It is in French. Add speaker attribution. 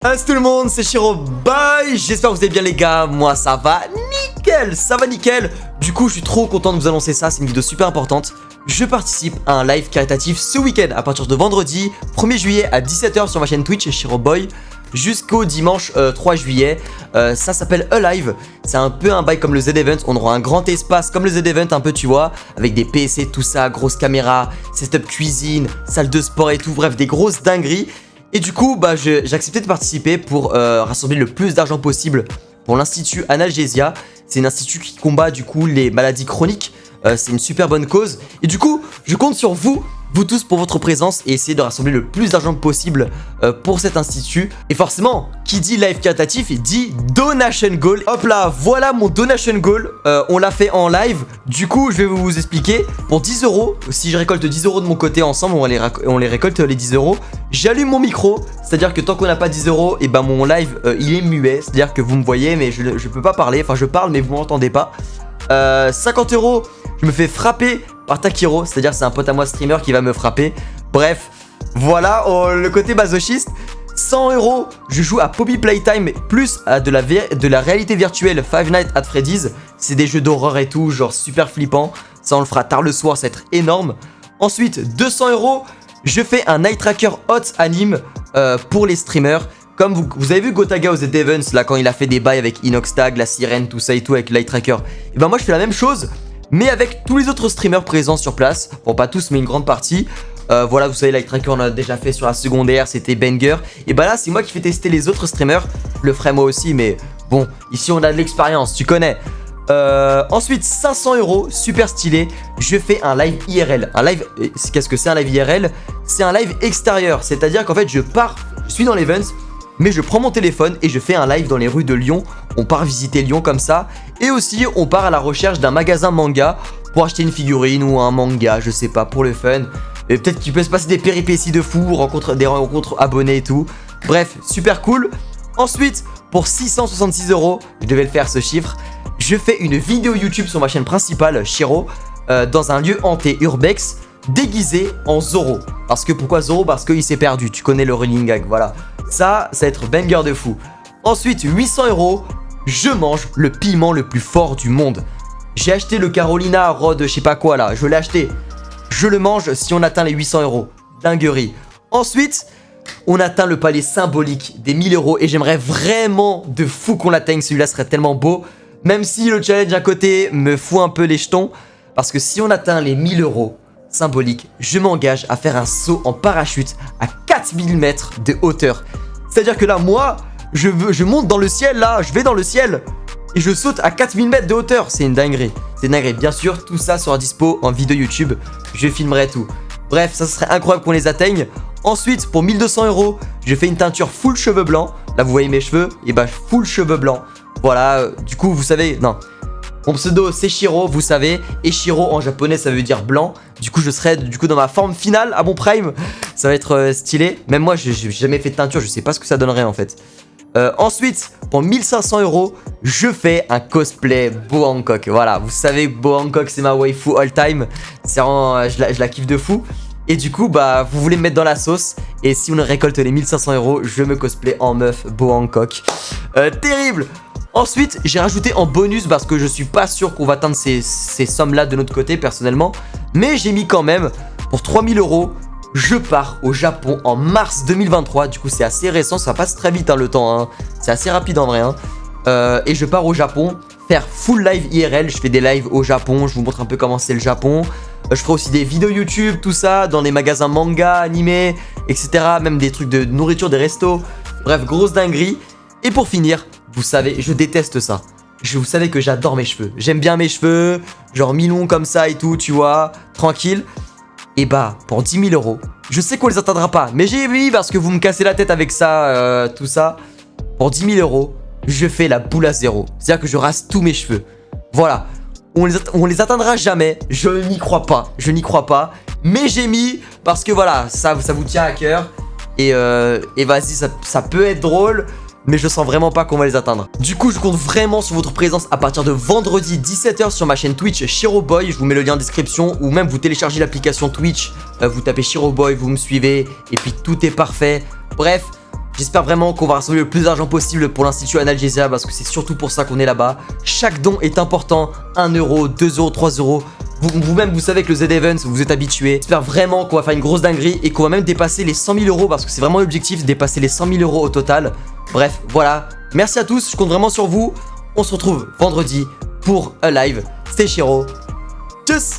Speaker 1: Salut tout le monde, c'est Shiroboy, j'espère que vous allez bien les gars, moi ça va nickel. Du coup je suis trop content de vous annoncer ça, c'est une vidéo super importante. Je participe à un live caritatif ce week-end à partir de vendredi 1er juillet à 17 h sur ma chaîne Twitch Shiroboy jusqu'au dimanche 3 juillet. Ça s'appelle Alive, c'est un peu un bail comme le Z-Event, on aura un grand espace comme le Z-Event un peu tu vois, avec des PC tout ça, grosse caméra, setup cuisine, salle de sport et tout, bref des grosses dingueries. Et du coup, j'ai accepté de participer pour rassembler le plus d'argent possible pour l'Institut Analgesia. C'est un institut qui combat du coup les maladies chroniques. C'est une super bonne cause. Et du coup, je compte sur vous tous pour votre présence et essayer de rassembler le plus d'argent possible pour cet institut. Et forcément, qui dit live caritatif, il dit donation goal. Hop là, voilà mon donation goal. On l'a fait en live. Du coup, je vais vous expliquer. Pour 10 €, si je récolte 10 € de mon côté ensemble, on les récolte les 10 €. J'allume mon micro, c'est-à-dire que tant qu'on n'a pas 10 €, et ben mon live il est muet. C'est-à-dire que vous me voyez, mais je peux pas parler. Enfin, je parle, mais vous m'entendez pas. 50 €, je me fais frapper par Takiro, c'est-à-dire c'est un pote à moi streamer qui va me frapper. Bref, voilà le côté masochiste. 100 €, je joue à Poppy Playtime plus à de la réalité virtuelle Five Nights at Freddy's. C'est des jeux d'horreur et tout, genre super flippant. Ça on le fera tard le soir, ça va être énorme. Ensuite, 200 €, je fais un Night Tracker Hot Anime pour les streamers. Comme vous avez vu Gotaga aux Z-Events, là quand il a fait des bails avec Inoxtag, la sirène, tout ça et tout avec Light Tracker. Et ben moi je fais la même chose, mais avec tous les autres streamers présents sur place. Bon, pas tous, mais une grande partie. Voilà, vous savez, Light Tracker, on a déjà fait sur la secondaire, c'était banger. Et bah là, c'est moi qui fais tester les autres streamers. Je le ferai moi aussi, mais bon, ici on a de l'expérience, tu connais. Ensuite, 500 €, super stylé. Je fais un live IRL. Un live, qu'est-ce que c'est un live IRL? C'est un live extérieur, c'est-à-dire qu'en fait, je suis dans l'event, mais je prends mon téléphone et je fais un live dans les rues de Lyon. On part visiter Lyon comme ça. Et aussi, on part à la recherche d'un magasin manga pour acheter une figurine ou un manga, je sais pas, pour le fun. Et peut-être qu'il peut se passer des péripéties de fou, des rencontres abonnés et tout. Bref, super cool. Ensuite, pour 666 €, je devais le faire ce chiffre, je fais une vidéo YouTube sur ma chaîne principale, Shiro, dans un lieu hanté urbex, déguisé en Zoro. Pourquoi Zoro? Parce qu'il s'est perdu, tu connais le running gag, voilà. Ça va être banger de fou. Ensuite, 800 €, je mange le piment le plus fort du monde. J'ai acheté le Carolina Rod, je sais pas quoi là, je l'ai acheté. Je le mange si on atteint les 800 €. Dinguerie. Ensuite, on atteint le palier symbolique des 1000 € et j'aimerais vraiment de fou qu'on l'atteigne, celui-là serait tellement beau. Même si le challenge à côté me fout un peu les jetons. Parce que si on atteint les 1000 € symboliques, je m'engage à faire un saut en parachute à 4000 mètres de hauteur. C'est-à-dire que là, moi, je monte dans le ciel, là, je vais dans le ciel et je saute à 4000 mètres de hauteur. C'est une dinguerie. C'est une dinguerie. Bien sûr, tout ça sera dispo en vidéo YouTube. Je filmerai tout. Bref, ça serait incroyable qu'on les atteigne. Ensuite, pour 1200 €, je fais une teinture full cheveux blancs. Là, vous voyez mes cheveux, et bah full cheveux blancs. Voilà, du coup, vous savez, non. Mon pseudo, c'est Shiro, vous savez. Et Shiro, en japonais, ça veut dire blanc. Du coup, je serai dans ma forme finale à mon prime. Ça va être stylé. Même moi, j'ai jamais fait de teinture, je sais pas ce que ça donnerait en fait. Ensuite, pour 1500 €, je fais un cosplay Bo Hancock. Voilà, vous savez, Bo Hancock, c'est ma waifu all time. C'est vraiment, je la kiffe de fou. Et du coup, bah, vous voulez me mettre dans la sauce. Et si on récolte les 1500 €, je me cosplay en meuf Bo Hancock. Terrible! Ensuite, j'ai rajouté en bonus parce que je suis pas sûr qu'on va atteindre ces sommes-là de notre côté personnellement. Mais j'ai mis quand même, pour 3000 €, je pars au Japon en mars 2023. Du coup, c'est assez récent, ça passe très vite hein, le temps. Hein. C'est assez rapide en vrai. Hein. Et je pars au Japon faire full live IRL. Je fais des lives au Japon, je vous montre un peu comment c'est le Japon. Je ferai aussi des vidéos YouTube, tout ça, dans les magasins manga, animés, etc. Même des trucs de nourriture, des restos. Bref, grosse dinguerie. Et pour finir, vous savez, je déteste ça. Vous savez que j'adore mes cheveux. J'aime bien mes cheveux, genre mi-longs comme ça et tout, tu vois, tranquille. Et bah, pour 10 000 €, je sais qu'on les atteindra pas, mais j'ai mis parce que vous me cassez la tête avec ça, tout ça. Pour 10 000 €, je fais la boule à zéro. C'est-à-dire que je rase tous mes cheveux. Voilà. On les atteindra jamais. Je n'y crois pas. Je n'y crois pas. Mais j'ai mis parce que voilà, ça vous tient à cœur. Et vas-y, ça peut être drôle. Mais je sens vraiment pas qu'on va les atteindre. Du coup, je compte vraiment sur votre présence à partir de vendredi 17 h sur ma chaîne Twitch Shiroboy. Je vous mets le lien en description. Ou même vous téléchargez l'application Twitch. Vous tapez Shiroboy, vous me suivez. Et puis tout est parfait. Bref, J'espère vraiment qu'on va rassembler le plus d'argent possible pour l'Institut Analgesia parce que c'est surtout pour ça qu'on est là-bas. Chaque don est important, 1 euro, 2 euros, 3 euros. Vous-même, vous savez que le Z-Events, vous êtes habitués. J'espère vraiment qu'on va faire une grosse dinguerie et qu'on va même dépasser les 100 000 euros parce que c'est vraiment l'objectif, dépasser les 100 000 euros au total. Bref, voilà. Merci à tous, je compte vraiment sur vous. On se retrouve vendredi pour un live. C'était Shiro. Tchuss!